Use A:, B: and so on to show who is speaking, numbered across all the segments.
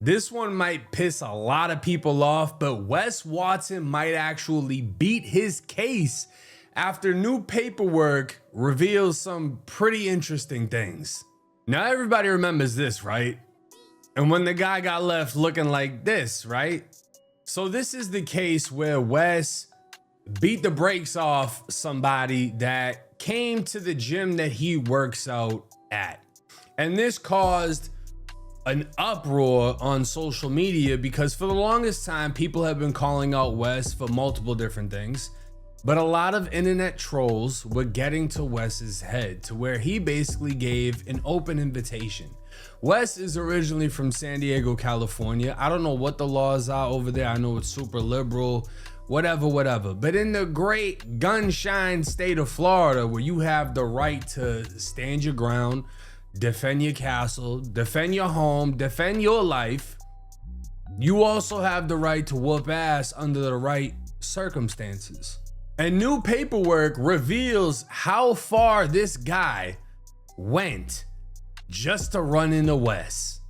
A: This one might piss a lot of people off, but Wes Watson might actually beat his case after new paperwork reveals some pretty interesting things. Now everybody remembers this, right? And when the guy got left looking like this, right? So this is the case where Wes beat the brakes off somebody that came to the gym that he works out at. And this caused an uproar on social media because for the longest time, people have been calling out Wes for multiple different things. But a lot of internet trolls were getting to Wes's head to where he basically gave an open invitation. Wes is originally from San Diego, California. I don't know what the laws are over there. I know it's super liberal, whatever. But in the great gunshine state of Florida, where you have the right to stand your ground, defend your castle, defend your home, defend your life, you also have the right to whoop ass under the right circumstances. And new paperwork reveals how far this guy went just to run into Wes.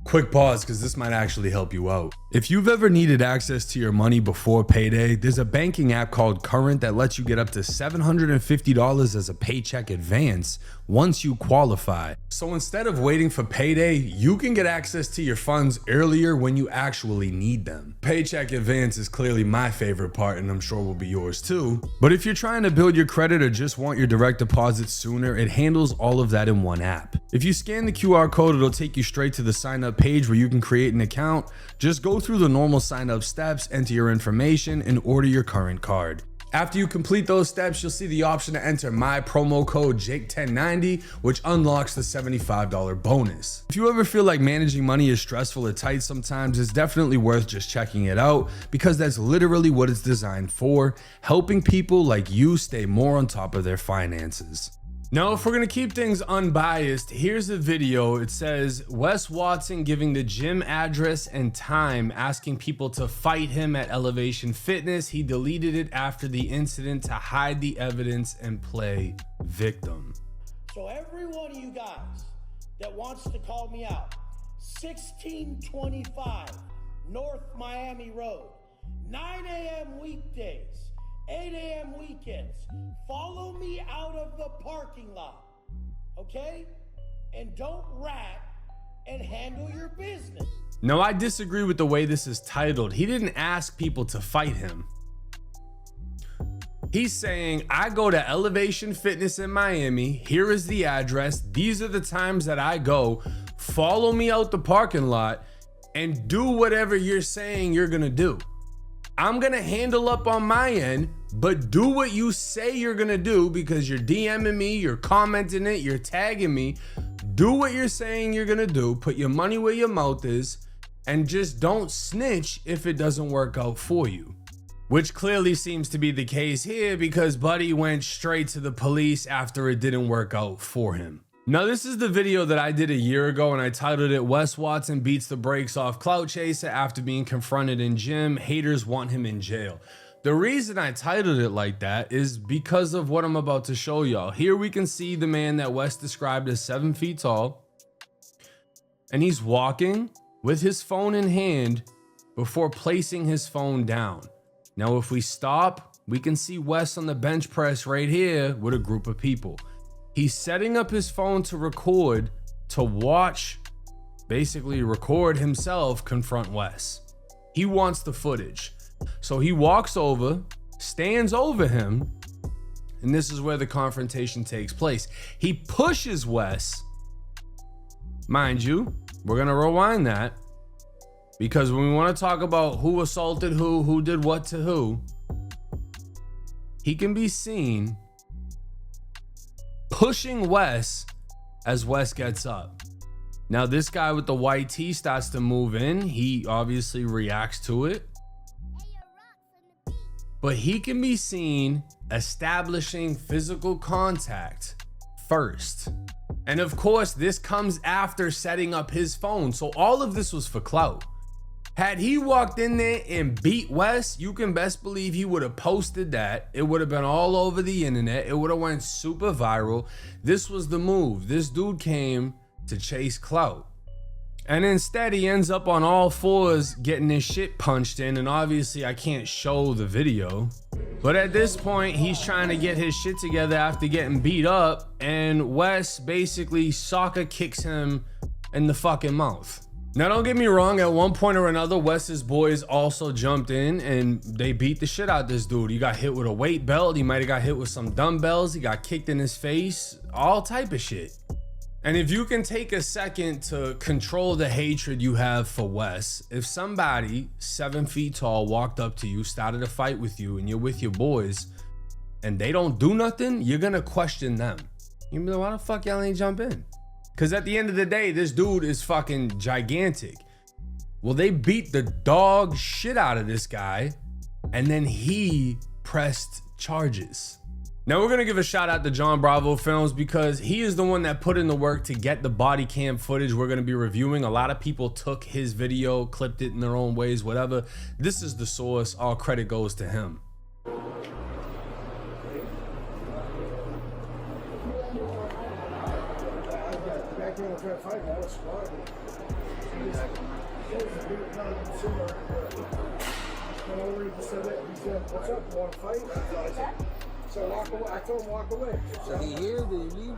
A: Quick pause, because this might actually help you out. If you've ever needed access to your money before payday, there's a banking app called Current that lets you get up to $750 as a paycheck advance once you qualify. So instead of waiting for payday, you can get access to your funds earlier when you actually need them. Paycheck advance is clearly my favorite part, and I'm sure will be yours too. But if you're trying to build your credit or just want your direct deposit sooner, it handles all of that in one app. If you scan the QR code, it'll take you straight to the sign up page where you can create an account. Just go through the normal sign up steps, enter your information, and order your current card. After you complete those steps, you'll see the option to enter my promo code Jake1090, which unlocks the $75 bonus. If you ever feel like managing money is stressful or tight sometimes, it's definitely worth just checking it out, because that's literally what it's designed for, helping people like you stay more on top of their finances. Now, if we're gonna keep things unbiased, here's a video. It says Wes Watson giving the gym address and time, asking people to fight him at Elevation Fitness. He deleted it after the incident to hide the evidence and play victim.
B: So every one of you guys that wants to call me out, 1625 North Miami Road, 9 a.m. weekdays, 8 a.m. weekends. Follow me out of the parking lot, okay? And don't rat and handle your business.
A: No, I disagree with the way this is titled. He didn't ask people to fight him. He's saying, I go to Elevation Fitness in Miami. Here is the address. These are the times that I go. Follow me out the parking lot and do whatever you're saying you're gonna do. I'm gonna handle up on my end, but do what you say you're gonna do, because you're DMing me, you're commenting it, you're tagging me. Do what you're saying you're gonna do, put your money where your mouth is, and just don't snitch if it doesn't work out for you. Which clearly seems to be the case here, because Buddy went straight to the police after it didn't work out for him. Now, this is the video that I did a year ago, and I titled it, Wes Watson beats the brakes off clout chaser after being confronted in gym. Haters want him in jail. The reason I titled it like that is because of what I'm about to show y'all. Here we can see the man that Wes described as 7 feet tall, and he's walking with his phone in hand before placing his phone down. Now, if we stop, we can see Wes on the bench press right here with a group of people. He's setting up his phone to record, to watch, basically record himself confront Wes. He wants the footage. So he walks over, stands over him, and this is where the confrontation takes place. He pushes Wes. Mind you, we're gonna rewind that, because when we want to talk about who assaulted who did what to who, he can be seen pushing Wes as Wes gets up. Now, this guy with the white tee starts to move in. He obviously reacts to it, but he can be seen establishing physical contact first. And of course, this comes after setting up his phone. So all of this was for clout. Had he walked in there and beat Wes, you can best believe he would have posted that. It would have been all over the internet. It would have went super viral. This was the move. This dude came to chase clout. And instead he ends up on all fours getting his shit punched in, and obviously I can't show the video. But at this point he's trying to get his shit together after getting beat up, and Wes basically soccer kicks him in the fucking mouth. Now don't get me wrong, at one point or another Wes's boys also jumped in and they beat the shit out of this dude. He got hit with a weight belt, he might have got hit with some dumbbells, he got kicked in his face, all type of shit. And if you can take a second to control the hatred you have for Wes, if somebody 7 feet tall walked up to you, started a fight with you, and you're with your boys, and they don't do nothing, you're gonna question them. You're gonna be like, why the fuck y'all ain't jump in? Because at the end of the day, this dude is fucking gigantic. Well, they beat the dog shit out of this guy, and then he pressed charges. Now we're gonna give a shout out to John Bravo Films because he is the one that put in the work to get the body cam footage we're gonna be reviewing. A lot of people took his video, clipped it in their own ways, whatever. This is the source, all credit goes to him.
C: What's up? You want to fight? So walk away. I told him walk away. So he here? Did he leave?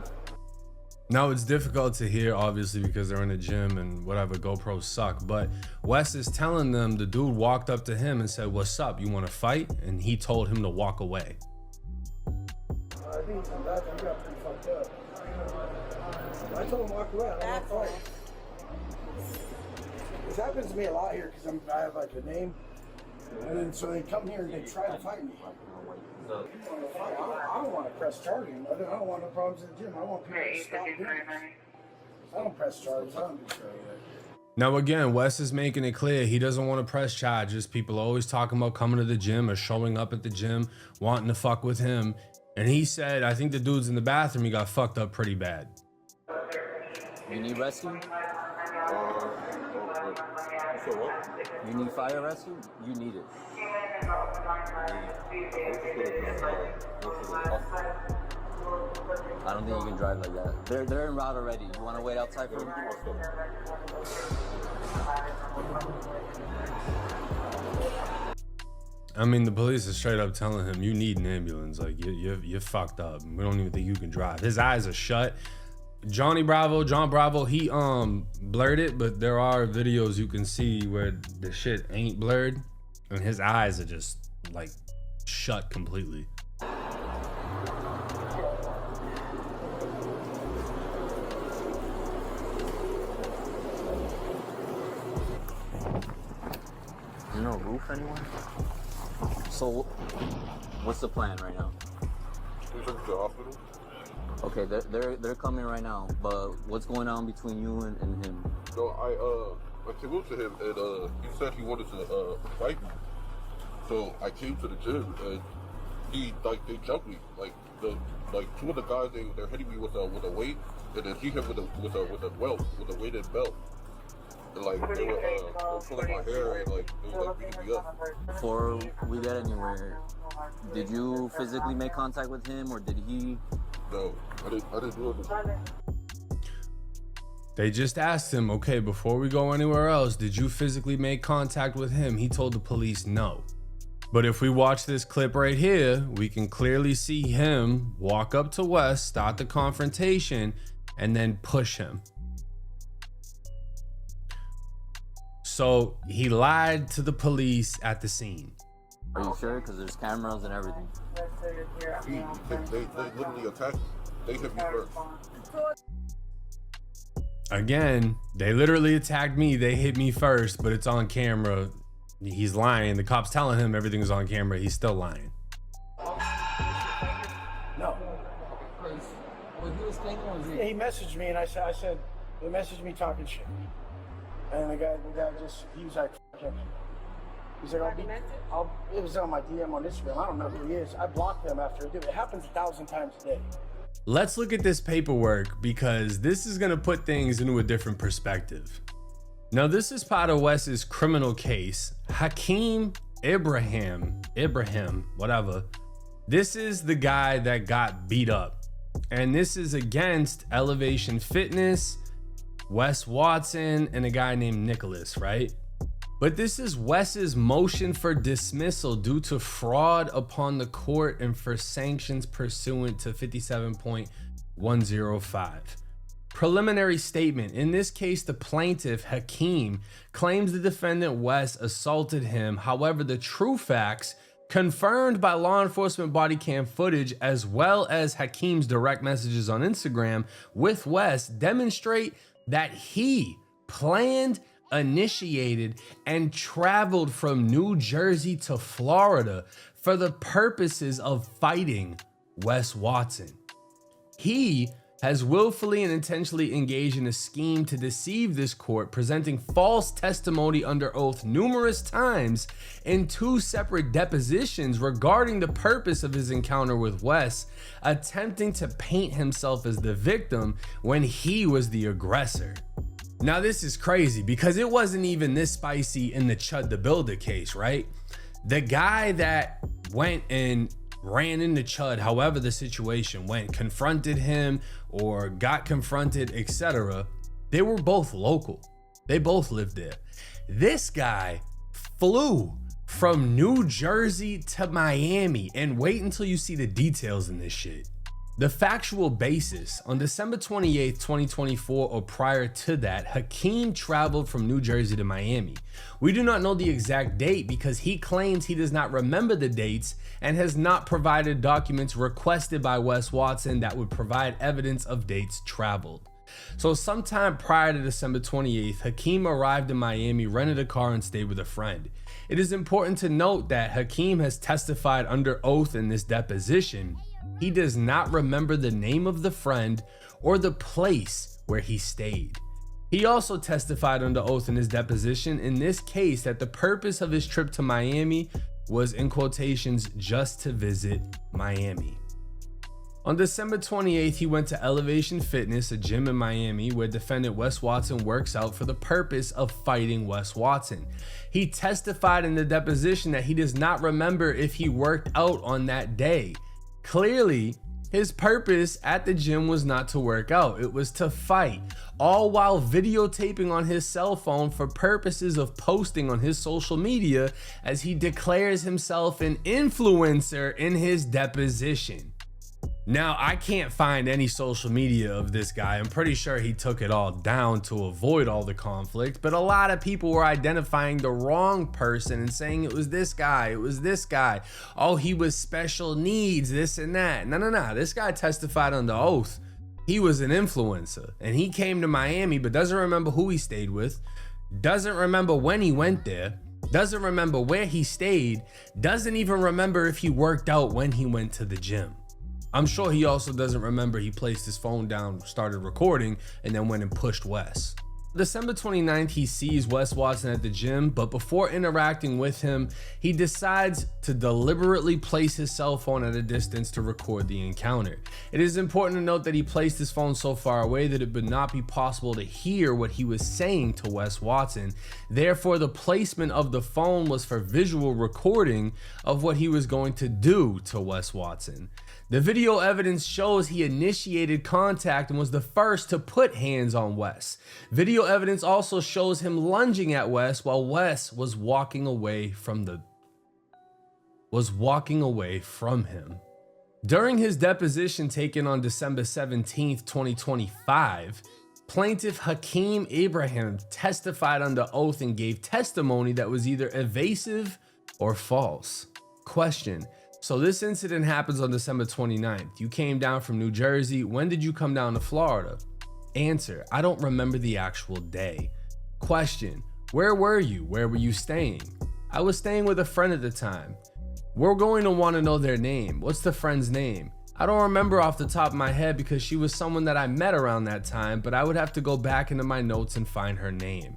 A: Now it's difficult to hear, obviously, because they're in a gym and whatever, GoPros suck. But Wes is telling them the dude walked up to him and said, "What's up? You want to fight?" And he told him to walk away.
C: I think he got pretty fucked up. I told him walk away. I don't want to fight. This happens to me a lot here because I have like a name. And then so they come here and they try to fight me. I don't want to press charges. I don't want no problems in the gym. I want people to stop doing it. I don't press charges. I don't do shit like that.
A: Now again, Wes is making it clear he doesn't want to press charges. People are always talking about coming to the gym or showing up at the gym, wanting to fuck with him. And he said, I think the dude's in the bathroom, he got fucked up pretty bad.
D: You need rescue?
E: So what?
D: You need fire rescue? You need it. I don't think you can drive like that. They're en route already. You want to wait outside for them?
A: I mean, the police is straight up telling him, you need an ambulance. Like, you're fucked up. We don't even think you can drive. His eyes are shut. John Bravo, he blurred it, but there are videos you can see where the shit ain't blurred and his eyes are just like shut completely.
D: There's no roof anywhere? So what's the plan right now?
E: We took to the hospital.
D: Okay, they're coming right now, but what's going on between you and him?
E: So I came up to him and he said he wanted to fight me. So I came to the gym and they jumped me. Like two of the guys they're hitting me with a weight, and then he hit with a weighted belt. And like they were pulling my hair and like they were like beating me up.
D: Before we get anywhere, did you physically make contact with him or did he?
E: No, I didn't do it.
A: They just asked him, okay, before we go anywhere else, did you physically make contact with him? He told the police no. But if we watch this clip right here, we can clearly see him walk up to Wes, start the confrontation, and then push him. So he lied to the police at the scene.
D: Are you sure? Because there's cameras and everything.
E: They literally attacked me. They hit me first.
A: Again, they literally attacked me. They hit me first, but it's on camera. He's lying. The cop's telling him everything's on camera. He's still lying.
C: No. Yeah, he messaged me and I said, they messaged me talking shit. And the guy just, he was like, F him. He's like, it was on my DM on Instagram. I don't know who he is. I blocked him after it. It happens 1,000 times a day.
A: Let's look at this paperwork because this is gonna put things into a different perspective. Now, this is part of Wes's criminal case. Hakeem Ibrahim, whatever. This is the guy that got beat up. And this is against Elevation Fitness, Wes Watson, and a guy named Nicholas, right? But this is Wes's motion for dismissal due to fraud upon the court and for sanctions pursuant to 57.105. Preliminary statement. In this case, the plaintiff, Hakeem, claims the defendant, Wes, assaulted him. However, the true facts, confirmed by law enforcement body cam footage, as well as Hakeem's direct messages on Instagram with Wes, demonstrate that he planned, initiated, and traveled from New Jersey to Florida for the purposes of fighting Wes Watson. He has willfully and intentionally engaged in a scheme to deceive this court, presenting false testimony under oath numerous times in 2 separate depositions regarding the purpose of his encounter with Wes, attempting to paint himself as the victim when he was the aggressor. Now this is crazy because it wasn't even this spicy in the Chud the Builder case, right? The guy that went and ran into Chud, however the situation went, confronted him or got confronted, etc. They were both local. They both lived there. This guy flew from New Jersey to Miami, and wait until you see the details in this shit. The factual basis: on December 28th, 2024, or prior to that, Hakeem traveled from New Jersey to Miami. We do not know the exact date because he claims he does not remember the dates and has not provided documents requested by Wes Watson that would provide evidence of dates traveled. So sometime prior to December 28th, Hakeem arrived in Miami, rented a car, and stayed with a friend. It is important to note that Hakeem has testified under oath in this deposition. He does not remember the name of the friend or the place where he stayed. He also testified under oath in his deposition in this case that the purpose of his trip to Miami was, in quotations, just to visit Miami. On December 28th, he went to Elevation Fitness, a gym in Miami where defendant Wes Watson works out for the purpose of fighting Wes Watson. He testified in the deposition that he does not remember if he worked out on that day. Clearly, his purpose at the gym was not to work out, it was to fight, all while videotaping on his cell phone for purposes of posting on his social media, as he declares himself an influencer in his deposition. Now, I can't find any social media of this guy. I'm pretty sure he took it all down to avoid all the conflict, but a lot of people were identifying the wrong person and saying it was this guy, it was this guy. Oh, he was special needs, this and that. No. This guy testified under oath. He was an influencer and he came to Miami, but doesn't remember who he stayed with, doesn't remember when he went there, doesn't remember where he stayed, doesn't even remember if he worked out when he went to the gym. I'm sure he also doesn't remember he placed his phone down, started recording, and then went and pushed Wes. December 29th, he sees Wes Watson at the gym, but before interacting with him, he decides to deliberately place his cell phone at a distance to record the encounter. It is important to note that he placed his phone so far away that it would not be possible to hear what he was saying to Wes Watson. Therefore, the placement of the phone was for visual recording of what he was going to do to Wes Watson. The video evidence shows he initiated contact and was the first to put hands on Wes. Video evidence also shows him lunging at Wes while Wes was walking away from him. During his deposition taken on December 17th, 2025, plaintiff Hakeem Abraham testified under oath and gave testimony that was either evasive or false. Question: so this incident happens on December 29th. You came down from New Jersey. When did you come down to Florida? Answer: I don't remember the actual day. Question: where were you? Where were you staying? I was staying with a friend at the time. We're going to want to know their name. What's the friend's name? I don't remember off the top of my head because she was someone that I met around that time, but I would have to go back into my notes and find her name.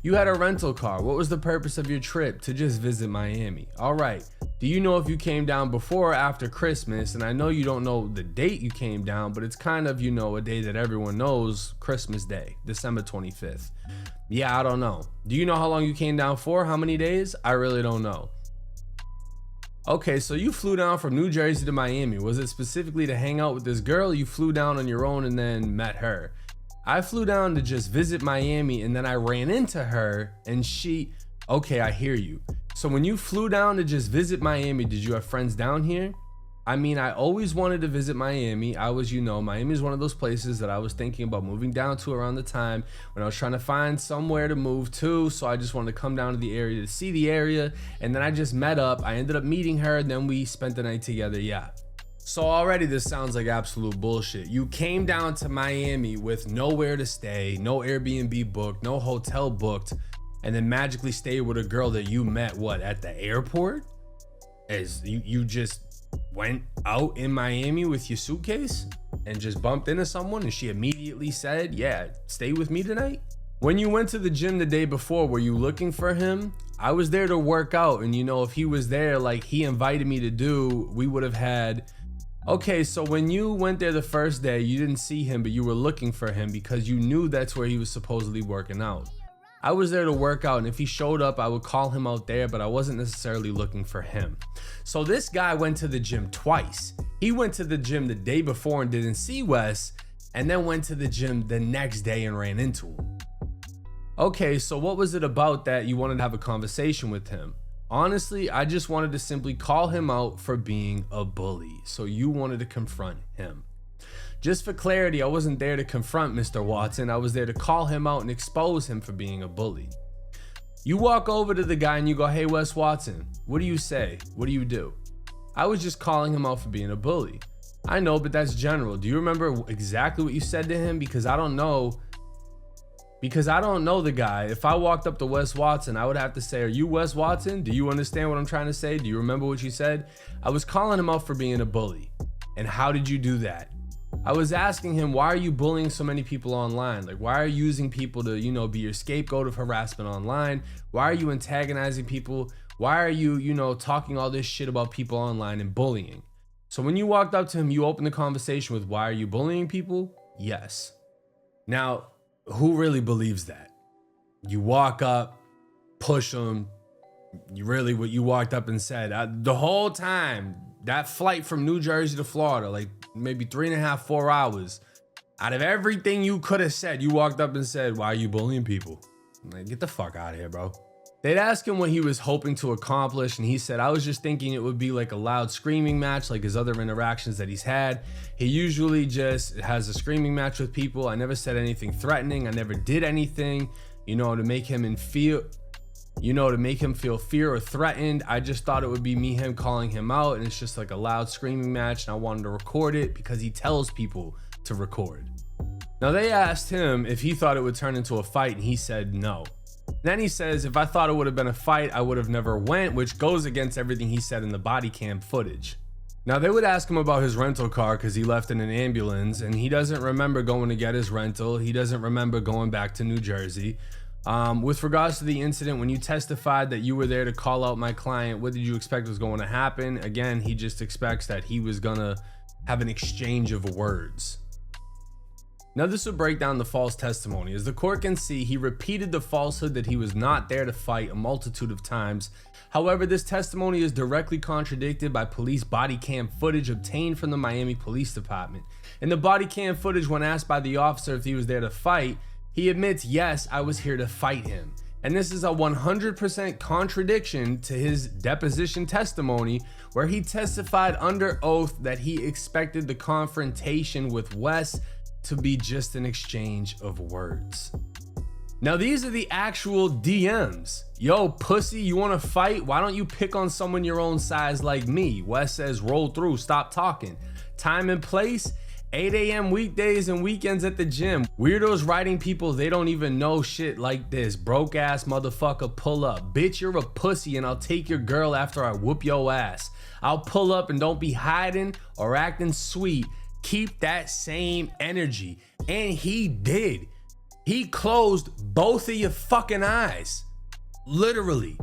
A: You had a rental car. What was the purpose of your trip? To just visit Miami. All right. Do you know if you came down before or after Christmas? And I know you don't know the date you came down, but it's kind of, you know, a day that everyone knows, Christmas Day, December 25th. Yeah, I don't know. Do you know how long you came down for? How many days? I really don't know. Okay, so you flew down from New Jersey to Miami. Was it specifically to hang out with this girl? You flew down on your own and then met her? I flew down to just visit Miami, and then I ran into her and okay, I hear you. So when you flew down to just visit Miami, did you have friends down here? I mean, I always wanted to visit Miami. Miami is one of those places that I was thinking about moving down to around the time when I was trying to find somewhere to move to. So I just wanted to come down to the area to see the area. And then I just met up. I ended up meeting her, and then we spent the night together. Yeah. So already this sounds like absolute bullshit. You came down to Miami with nowhere to stay, no Airbnb booked, no hotel booked, and then magically stayed with a girl that you met, at the airport? As you just went out in Miami with your suitcase and just bumped into someone and she immediately said, yeah, stay with me tonight? When you went to the gym the day before, were you looking for him? I was there to work out, and if he was there like he invited me to do, we would have had... Okay, so when you went there the first day, you didn't see him, but you were looking for him because you knew that's where he was supposedly working out. I was there to work out, and if he showed up, I would call him out there, but I wasn't necessarily looking for him. So this guy went to the gym twice. He went to the gym the day before and didn't see Wes, and then went to the gym the next day and ran into him. Okay, so what was it about that you wanted to have a conversation with him? Honestly, I just wanted to simply call him out for being a bully, so you wanted to confront him. Just for clarity, I wasn't there to confront Mr. Watson. I was there to call him out and expose him for being a bully. You walk over to the guy and you go, hey, Wes Watson, what do you say? What do you do? I was just calling him out for being a bully. I know, but that's general. Do you remember exactly what you said to him? Because I don't know the guy. If I walked up to Wes Watson, I would have to say, are you Wes Watson? Do you understand what I'm trying to say? Do you remember what you said? I was calling him out for being a bully. And how did you do that? I was asking him, why are you bullying so many people online? Like, why are you using people to, be your scapegoat of harassment online? Why are you antagonizing people? Why are you, talking all this shit about people online and bullying? So when you walked up to him, you opened the conversation with, why are you bullying people? Yes. Now, who really believes that? You walk up, push them. What you walked up and said the whole time, that flight from New Jersey to Florida, like maybe 3.5, 4 hours, out of everything you could have said, you walked up and said, why are you bullying people? I'm like, get the fuck out of here, bro. They'd ask him what he was hoping to accomplish, and he said, I was just thinking it would be like a loud screaming match like his other interactions that he's had. He usually just has a screaming match with people. I never said anything threatening. I never did anything, to make him feel fear or threatened. I just thought it would be him calling him out, and it's just like a loud screaming match, and I wanted to record it because he tells people to record. Now they asked him if he thought it would turn into a fight, and he said no. Then he says, if I thought it would have been a fight, I would have never went, which goes against everything he said in the body cam footage. Now they would ask him about his rental car because he left in an ambulance, and he doesn't remember going to get his rental. He doesn't remember going back to New Jersey. With regards to the incident, when you testified that you were there to call out my client, what did you expect was going to happen? Again, he just expects that he was gonna have an exchange of words. Now this will break down the false testimony. As the court can see, he repeated the falsehood that he was not there to fight a multitude of times. However, this testimony is directly contradicted by police body cam footage obtained from the Miami Police Department. In the body cam footage, when asked by the officer if he was there to fight, he admits, yes, I was here to fight him. And this is a 100% contradiction to his deposition testimony, where he testified under oath that he expected the confrontation with Wes to be just an exchange of words. Now these are the actual DMs. Yo, pussy, you wanna fight? Why don't you pick on someone your own size like me? Wes says, roll through, stop talking. Time and place, 8 a.m. weekdays and weekends at the gym. Weirdos writing people they don't even know shit like this. Broke ass motherfucker, pull up. Bitch, you're a pussy and I'll take your girl after I whoop your ass. I'll pull up and don't be hiding or acting sweet. Keep that same energy. And he did. He closed both of your fucking eyes. Literally.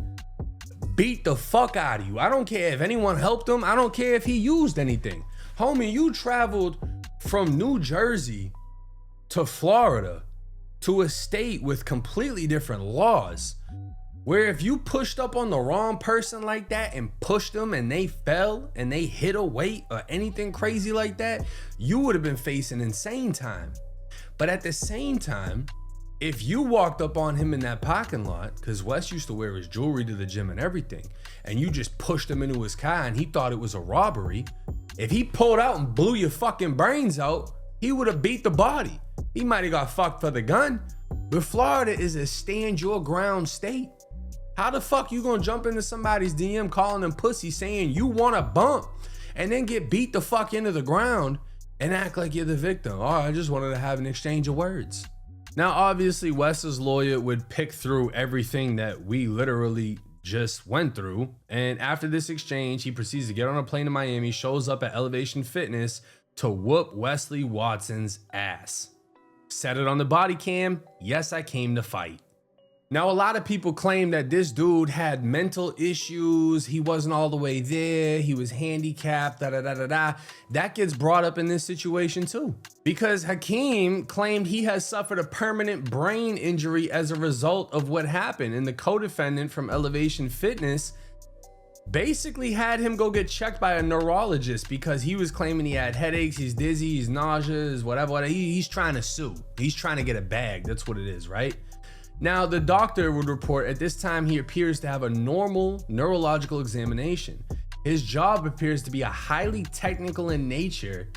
A: Beat the fuck out of you. I don't care if anyone helped him. I don't care if he used anything. Homie, you traveled from New Jersey to Florida, to a state with completely different laws, where if you pushed up on the wrong person like that and pushed them and they fell and they hit a weight or anything crazy like that, you would have been facing insane time. But at the same time, if you walked up on him in that parking lot, because Wes used to wear his jewelry to the gym and everything, and you just pushed him into his car and he thought it was a robbery, if he pulled out and blew your fucking brains out, he would have beat the body. He might have got fucked for the gun, but Florida is a stand your ground state. How the fuck you gonna jump into somebody's DM calling them pussy saying you want a bump and then get beat the fuck into the ground and act like you're the victim? Oh, I just wanted to have an exchange of words. Now, obviously, Wes's lawyer would pick through everything that we literally just went through. And after this exchange, he proceeds to get on a plane to Miami, shows up at Elevation Fitness to whoop Wesley Watson's ass. Said it on the body cam, yes, I came to fight. Now, a lot of people claim that this dude had mental issues. He wasn't all the way there. He was handicapped, That gets brought up in this situation too. Because Hakeem claimed he has suffered a permanent brain injury as a result of what happened. And the co-defendant from Elevation Fitness basically had him go get checked by a neurologist because he was claiming he had headaches, he's dizzy, he's nauseous, whatever. He's trying to sue. He's trying to get a bag. That's what it is, right? Now, the doctor would report at this time he appears to have a normal neurological examination. His job appears to be highly technical in nature.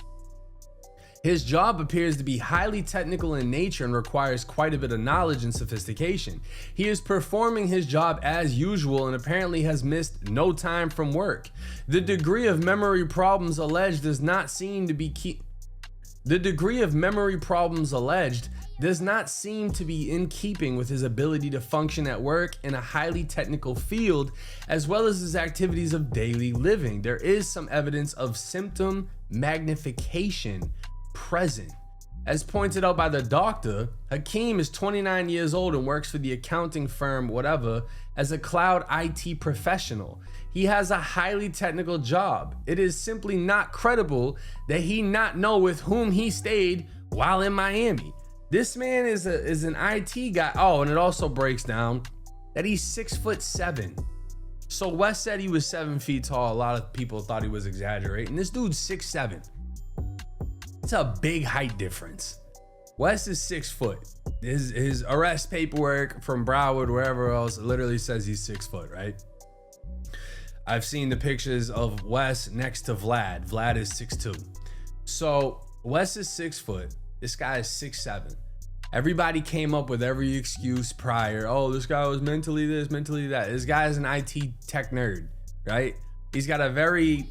A: And requires quite a bit of knowledge and sophistication. He is performing his job as usual and apparently has missed no time from work. The degree of memory problems alleged does not seem to be in keeping with his ability to function at work in a highly technical field, as well as his activities of daily living. There is some evidence of symptom magnification present. As pointed out by the doctor, Hakeem is 29 years old and works for the accounting firm, as a cloud IT professional. He has a highly technical job. It is simply not credible that he not know with whom he stayed while in Miami. This man is an IT guy. Oh, and it also breaks down that he's 6'7". So Wes said he was 7 feet tall. A lot of people thought he was exaggerating. This dude's 6'7". It's a big height difference. Wes is 6 foot. His arrest paperwork from Broward, wherever else, literally says he's 6 foot, right? I've seen the pictures of Wes next to Vlad. Vlad is 6'2". So Wes is 6 foot. This guy is 6'7". Everybody came up with every excuse prior. Oh, this guy was mentally this, mentally that. This guy is an IT tech nerd, right? He's got a very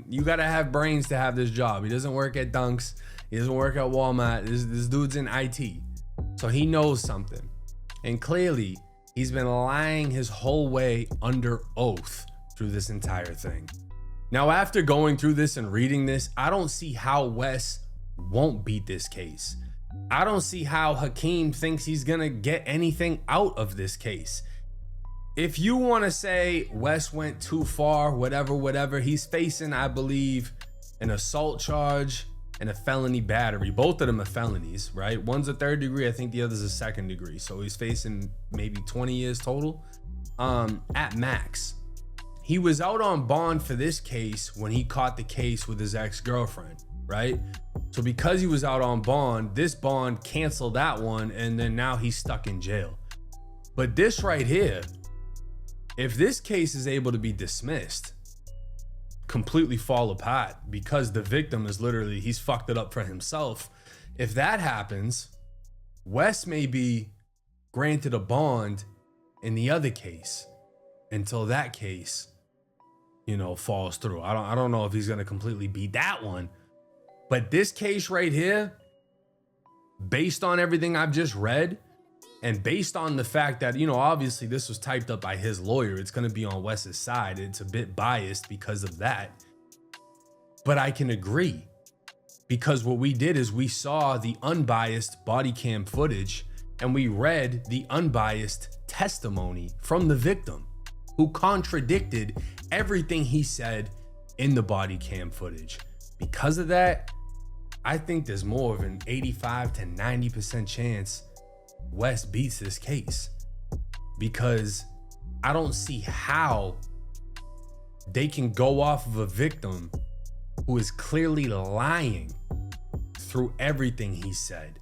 A: you gotta have brains to have this job. He doesn't work at Dunks. He doesn't work at Walmart. This dude's in IT. So he knows something. And clearly, he's been lying his whole way under oath through this entire thing. Now, after going through this and reading this, I don't see how Wes won't beat this case. I don't see how Hakeem thinks he's gonna get anything out of this case. If you want to say Wes went too far, whatever, he's facing, I believe, an assault charge and a felony battery. Both of them are felonies, right? One's a 3rd degree, I think the other's a 2nd degree. So he's facing maybe 20 years total at max. He was out on bond for this case when he caught the case with his ex-girlfriend, right? So because he was out on bond, this bond canceled that one, and then now he's stuck in jail. But this right here, if this case is able to be dismissed, completely fall apart because the victim is literally, he's fucked it up for himself. If that happens, Wes may be granted a bond in the other case until that case, falls through. I don't know if he's going to completely beat that one, but this case right here, based on everything I've just read, and based on the fact that, obviously this was typed up by his lawyer, it's going to be on Wes's side. It's a bit biased because of that. But I can agree, because what we did is we saw the unbiased body cam footage and we read the unbiased testimony from the victim, who contradicted everything he said in the body cam footage. Because of that, I think there's more of an 85 to 90% chance Wes beats this case, because I don't see how they can go off of a victim who is clearly lying through everything he said.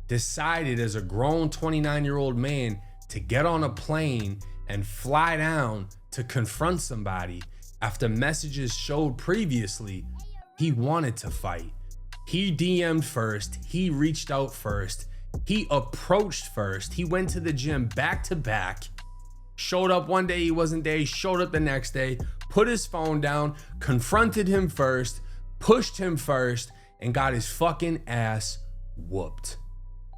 A: decided as a grown 29-year-old man to get on a plane and fly down to confront somebody after messages showed previously he wanted to fight. He DM'd first, he reached out first, he approached first, he went to the gym back to back, showed up one day, he wasn't there, he showed up the next day, put his phone down, confronted him first, pushed him first, and got his fucking ass whooped.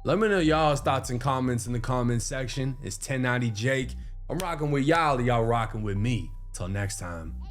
A: Let me know y'all's thoughts and comments in the comments section. It's 1090 Jake. I'm rocking with y'all rocking with me. Till next time.